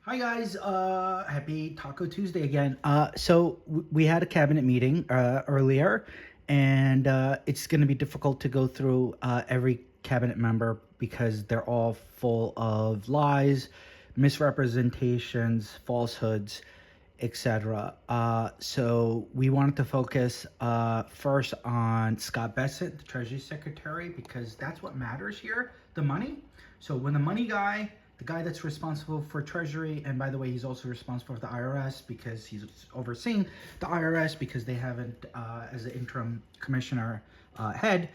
Hi guys, happy Taco Tuesday again. We had a cabinet meeting earlier, and it's going to be difficult to go through every cabinet member because they're all full of lies, misrepresentations, falsehoods, etc. So we wanted to focus first on Scott Bessent, the Treasury Secretary, because that's what matters here, the money. So when the guy that's responsible for Treasury, and by the way, he's also responsible for the IRS because he's overseeing the IRS because they haven't, as an interim commissioner head.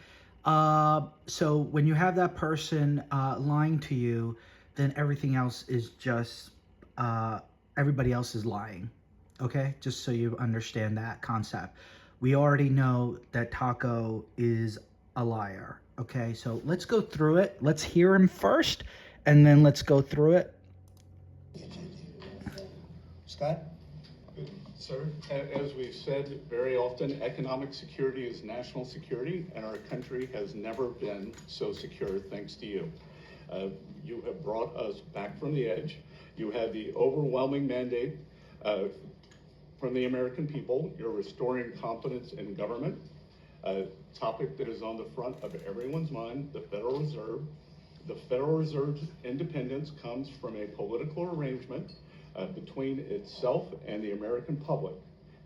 So when you have that person lying to you, then everything else is just everybody else is lying. Okay, just so you understand that concept. We already know that Taco is a liar. Okay, so let's go through it. Let's hear him first, and then let's go through it. Scott? Sir, as we've said very often, economic security is national security, and our country has never been so secure thanks to you. You have brought us back from the edge. You have the overwhelming mandate from the American people. You're restoring confidence in government, a topic that is on the front of everyone's mind, the Federal Reserve. The Federal Reserve's independence comes from a political arrangement between itself and the American public.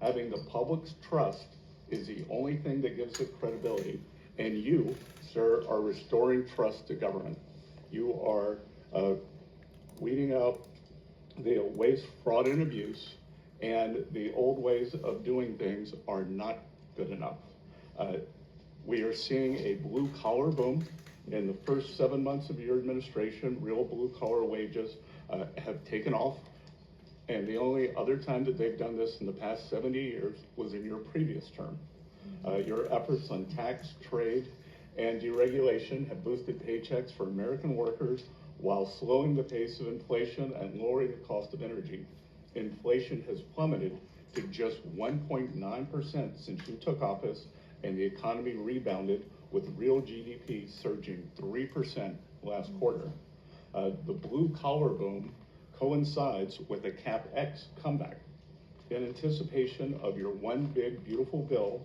Having the public's trust is the only thing that gives it credibility. And you, sir, are restoring trust to government. You are weeding out the waste, fraud, and abuse, and the old ways of doing things are not good enough. We are seeing a blue-collar boom. In the first 7 months of your administration, real blue-collar wages have taken off. And the only other time that they've done this in the past 70 years was in your previous term. Your efforts on tax, trade, and deregulation have boosted paychecks for American workers while slowing the pace of inflation and lowering the cost of energy. Inflation has plummeted to just 1.9% since you took office, and the economy rebounded with real GDP surging 3% last quarter. The blue-collar boom coincides with a CapEx comeback. In anticipation of your one big beautiful bill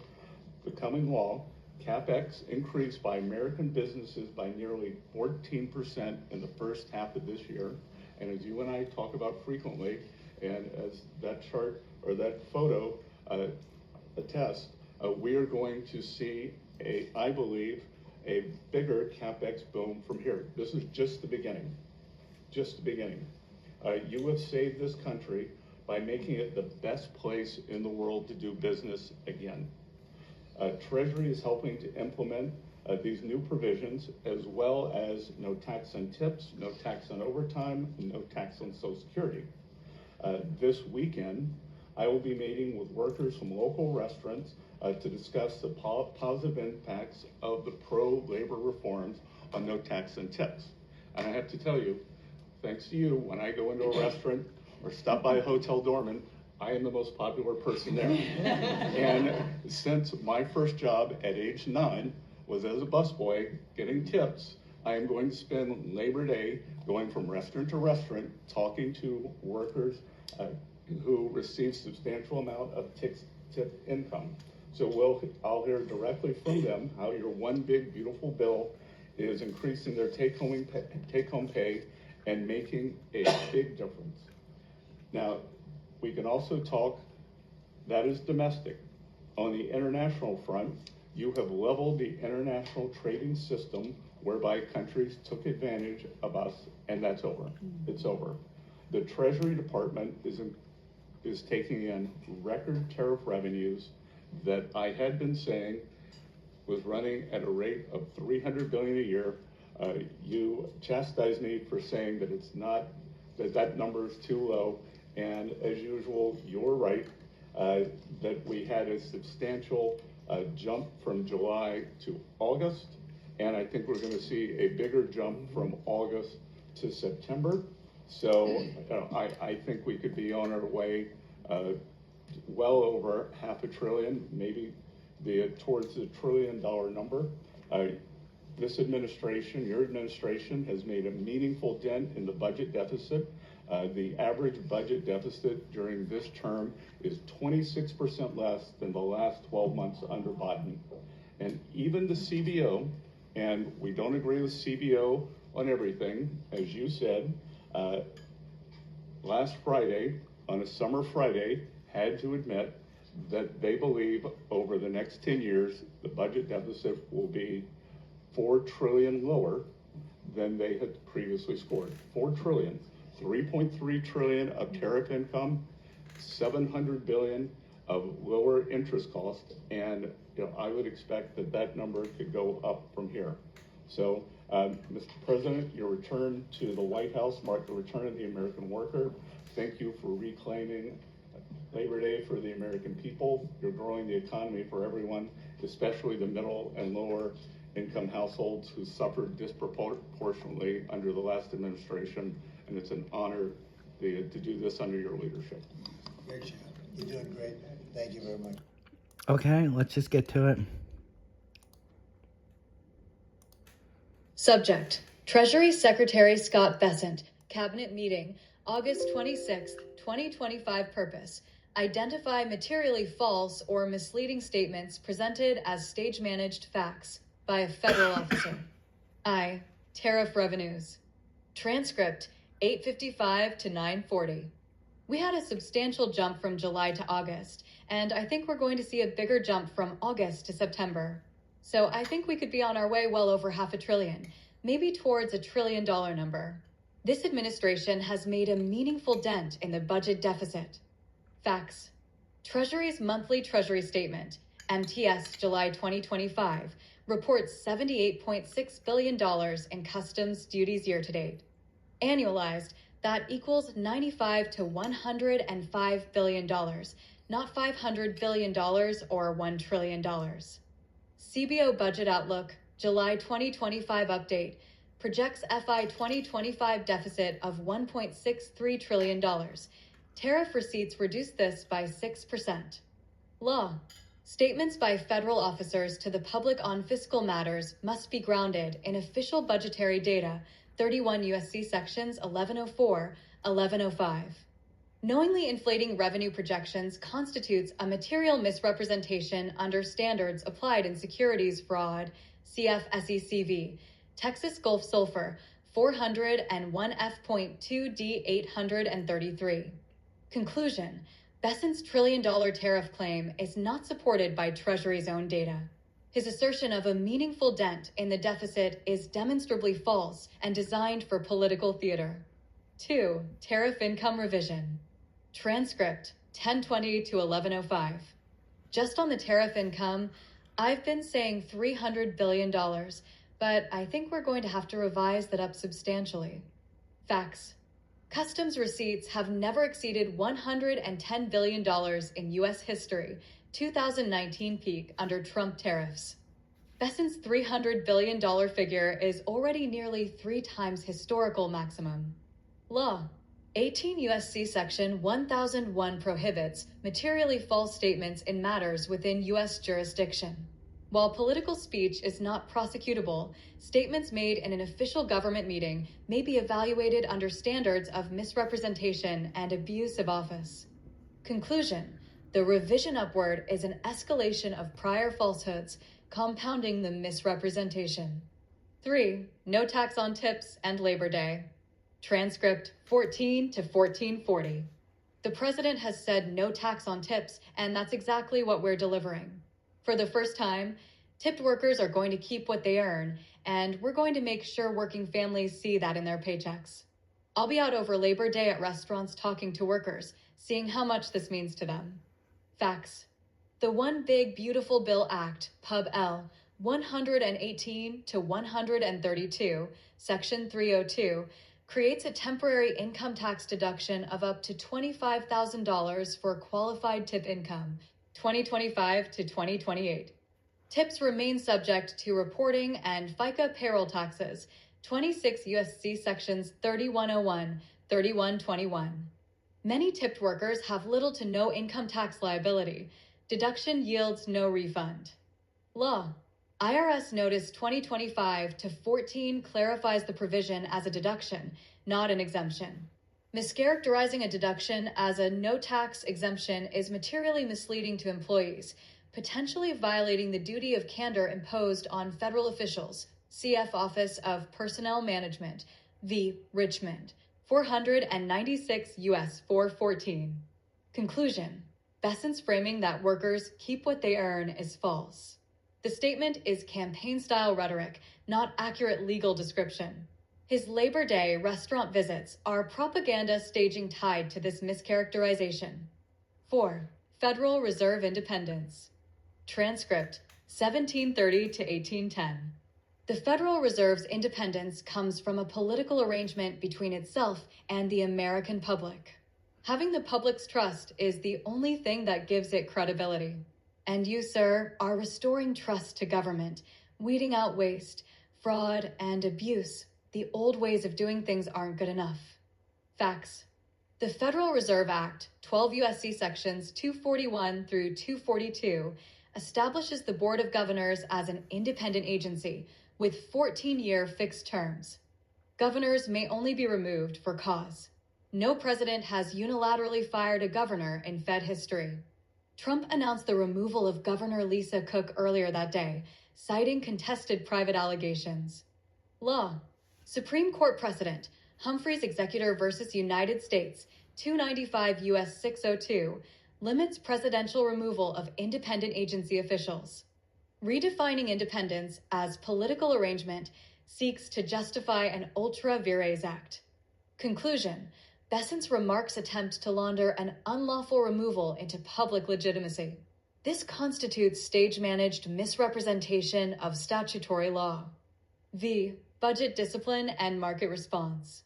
becoming law, CapEx increased by American businesses by nearly 14% in the first half of this year. And as you and I talk about frequently, and as that chart or that photo attests, we are going to see I believe, a bigger CapEx boom from here. This is just the beginning, just the beginning. You have saved this country by making it the best place in the world to do business again. Treasury is helping to implement these new provisions, as well as no tax on tips, no tax on overtime, no tax on Social Security. This weekend, I will be meeting with workers from local restaurants to discuss the positive impacts of the pro-labor reforms on no tax and tips. And I have to tell you, thanks to you, when I go into a restaurant or stop by a hotel dormant, I am the most popular person there. And since my first job at age 9 was as a busboy getting tips, I am going to spend Labor Day going from restaurant to restaurant talking to workers who receive substantial amount of tip income. So I'll hear directly from them how your one big beautiful bill is increasing their take-home pay and making a big difference. Now, we can also talk, that is domestic. On the international front, you have leveled the international trading system whereby countries took advantage of us, and that's over. It's over. The Treasury Department is taking in record tariff revenues that I had been saying was running at a rate of $300 billion a year. You chastised me for saying that it's not, that number is too low. And as usual, you're right, that we had a substantial jump from July to August. And I think we're going to see a bigger jump from August to September. So I think we could be on our way well over $500 billion, maybe towards the $1 trillion number. This administration, your administration, has made a meaningful dent in the budget deficit. The average budget deficit during this term is 26% less than the last 12 months under Biden. And even the CBO, and we don't agree with CBO on everything, as you said, last Friday, on a summer Friday, had to admit that they believe over the next 10 years, the budget deficit will be $4 trillion lower than they had previously scored. $4 trillion, 3.3 trillion of tariff income, 700 billion of lower interest costs, and I would expect that that number could go up from here. So, Mr. President, your return to the White House marked the return of the American worker. Thank you for reclaiming Labor Day for the American people. You're growing the economy for everyone, especially the middle and lower income households who suffered disproportionately under the last administration, and it's an honor to do this under your leadership. Great job. You're doing great. Thank you very much. Okay, let's just get to it. Subject: Treasury Secretary Scott Bessent, Cabinet Meeting, August 26, 2025. Purpose: identify materially false or misleading statements presented as stage-managed facts by a federal officer. I. Tariff revenues. Transcript 8:55 to 9:40. We had a substantial jump from July to August, and I think we're going to see a bigger jump from August to September. So I think we could be on our way well over $500 billion, maybe towards $1 trillion number. This administration has made a meaningful dent in the budget deficit. Facts: Treasury's monthly Treasury Statement, MTS July 2025, reports $78.6 billion in customs duties year-to-date. Annualized, that equals $95 to $105 billion, not $500 billion or $1 trillion. CBO Budget Outlook, July 2025 update, projects FY 2025 deficit of $1.63 trillion. Tariff receipts reduced this by 6%. Law: statements by federal officers to the public on fiscal matters must be grounded in official budgetary data, 31 U.S.C. sections 1104, 1105. Knowingly inflating revenue projections constitutes a material misrepresentation under standards applied in securities fraud, CF-SECV, Texas Gulf Sulfur, 401 F.2D 833. Conclusion: Bessent's $1 trillion tariff claim is not supported by Treasury's own data. His assertion of a meaningful dent in the deficit is demonstrably false and designed for political theater. 2. Tariff income revision. Transcript 1020 to 1105. Just on the tariff income, I've been saying $300 billion, but I think we're going to have to revise that up substantially. Facts: customs receipts have never exceeded $110 billion in U.S. history, 2019 peak under Trump tariffs. Bessent's $300 billion figure is already nearly 3 times historical maximum. Law: 18 U.S.C. Section 1001 prohibits materially false statements in matters within U.S. jurisdiction. While political speech is not prosecutable, statements made in an official government meeting may be evaluated under standards of misrepresentation and abuse of office. Conclusion: the revision upward is an escalation of prior falsehoods, compounding the misrepresentation. 3. No tax on tips and Labor Day. Transcript 14 to 1440. The president has said no tax on tips, and that's exactly what we're delivering. For the first time, tipped workers are going to keep what they earn, and we're going to make sure working families see that in their paychecks. I'll be out over Labor Day at restaurants talking to workers, seeing how much this means to them. Facts: the One Big Beautiful Bill Act, Pub L, 118 to 132, Section 302, creates a temporary income tax deduction of up to $25,000 for qualified tip income, 2025 to 2028. Tips remain subject to reporting and FICA payroll taxes, 26 U.S.C. Sections 3101, 3121. Many tipped workers have little to no income tax liability. Deduction yields no refund. Law: IRS Notice 2025-14 clarifies the provision as a deduction, not an exemption. Mischaracterizing a deduction as a no-tax exemption is materially misleading to employees, potentially violating the duty of candor imposed on federal officials. CF Office of Personnel Management, v. Richmond, 496 U.S. 414. Conclusion. Bessent's framing that workers keep what they earn is false. The statement is campaign-style rhetoric, not accurate legal description. His Labor Day restaurant visits are propaganda staging tied to this mischaracterization. 4. Federal Reserve Independence. Transcript, 1730 to 1810. The Federal Reserve's independence comes from a political arrangement between itself and the American public. Having the public's trust is the only thing that gives it credibility. And you, sir, are restoring trust to government, weeding out waste, fraud, and abuse. The old ways of doing things aren't good enough. Facts. The Federal Reserve Act, 12 U.S.C. sections 241 through 242, establishes the Board of Governors as an independent agency with 14-year fixed terms. Governors may only be removed for cause. No president has unilaterally fired a governor in Fed history. Trump announced the removal of Governor Lisa Cook earlier that day, citing contested private allegations. Law. Supreme Court precedent, Humphreys Executor versus United States, 295 U.S. 602, limits presidential removal of independent agency officials. Redefining independence as political arrangement seeks to justify an ultra vires act. Conclusion. Bessent's remarks attempt to launder an unlawful removal into public legitimacy. This constitutes stage-managed misrepresentation of statutory law. V. Budget discipline and market response.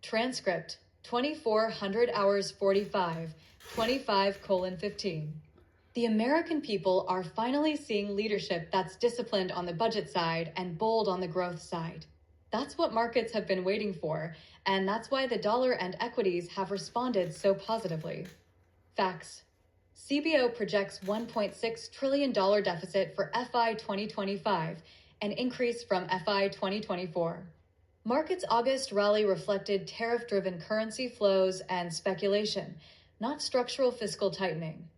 Transcript, 2400 hours 45, 25:15. The American people are finally seeing leadership that's disciplined on the budget side and bold on the growth side. That's what markets have been waiting for, and that's why the dollar and equities have responded so positively. Facts. CBO projects $1.6 trillion deficit for FI 2025, an increase from FI 2024. Markets' August rally reflected tariff-driven currency flows and speculation, not structural fiscal tightening.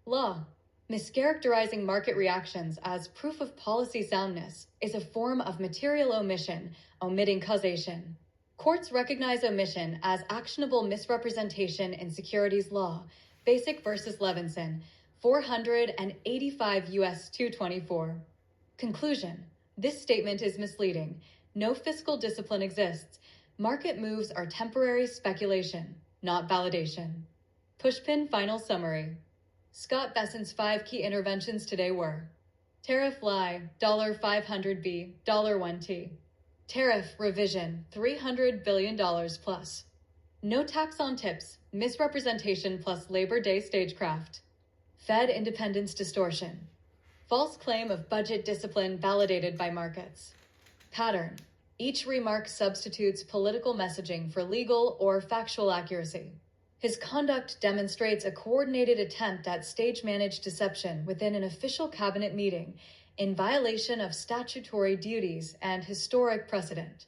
Law. Mischaracterizing market reactions as proof of policy soundness is a form of material omission, omitting causation. Courts recognize omission as actionable misrepresentation in securities law, Basic versus Levinson, 485 U.S. 224. Conclusion. This statement is misleading. No fiscal discipline exists. Market moves are temporary speculation, not validation. Pushpin final summary. Scott Bessent's 5 key interventions today were: tariff lie, $500B, $1T. Tariff revision, $300 billion plus. No tax on tips, misrepresentation plus Labor Day stagecraft. Fed independence distortion. False claim of budget discipline validated by markets. Pattern. Each remark substitutes political messaging for legal or factual accuracy. His conduct demonstrates a coordinated attempt at stage-managed deception within an official cabinet meeting in violation of statutory duties and historic precedent.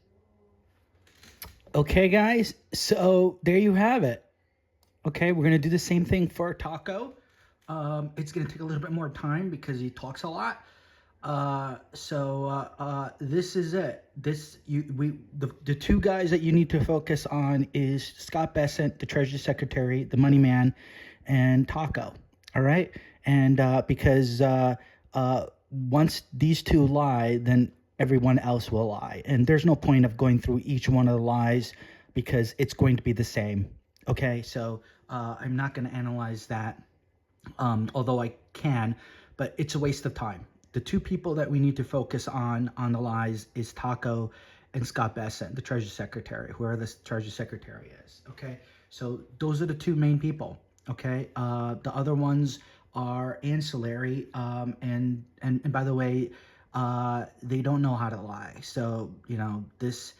Okay, guys, so there you have it. Okay, we're going to do the same thing for Taco. It's going to take a little bit more time because he talks a lot. This is it. The two guys that you need to focus on is Scott Bessent, the Treasury Secretary, the money man, and Taco. All right, and because once these two lie, then everyone else will lie, and there's no point of going through each one of the lies because it's going to be the same. Okay, so I'm not going to analyze that, although I can, but it's a waste of time. The two people that we need to focus on the lies is Taco and Scott Bessent, the Treasury Secretary, whoever the Treasury Secretary is. Okay, so those are the two main people. Okay, the other ones are ancillary, and by the way, they don't know how to lie. So this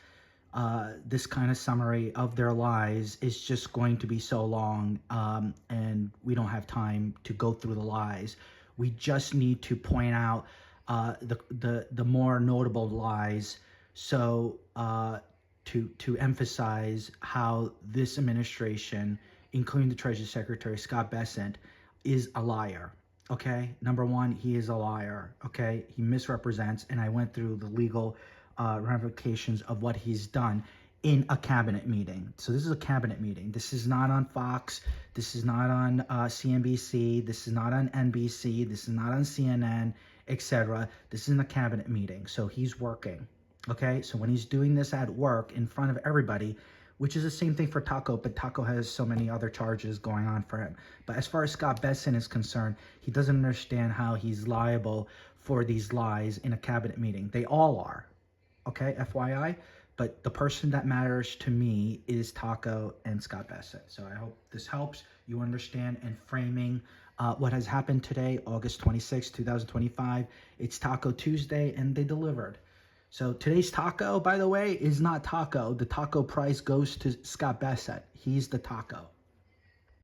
kind of summary of their lies is just going to be so long, and we don't have time to go through the lies. We just need to point out the more notable lies, so to emphasize how this administration, including the Treasury Secretary Scott Bessent, is a liar. Okay, number one, he is a liar. Okay, he misrepresents, and I went through the legal ramifications of what he's done in a cabinet meeting. So this is a cabinet meeting. This is not on Fox. This is not on CNBC. This is not on NBC. This is not on CNN, etc. This is in a cabinet meeting. So he's working. Okay, so when he's doing this at work in front of everybody, which is the same thing for Taco, but Taco has so many other charges going on for him. But as far as Scott Bessent is concerned, he doesn't understand how he's liable for these lies in a cabinet meeting. They all are, okay, FYI. But the person that matters to me is Taco and Scott Bessent. So I hope this helps you understand and framing what has happened today, August 26, 2025. It's Taco Tuesday, and they delivered. So today's taco, by the way, is not taco. The taco prize goes to Scott Bessent. He's the taco.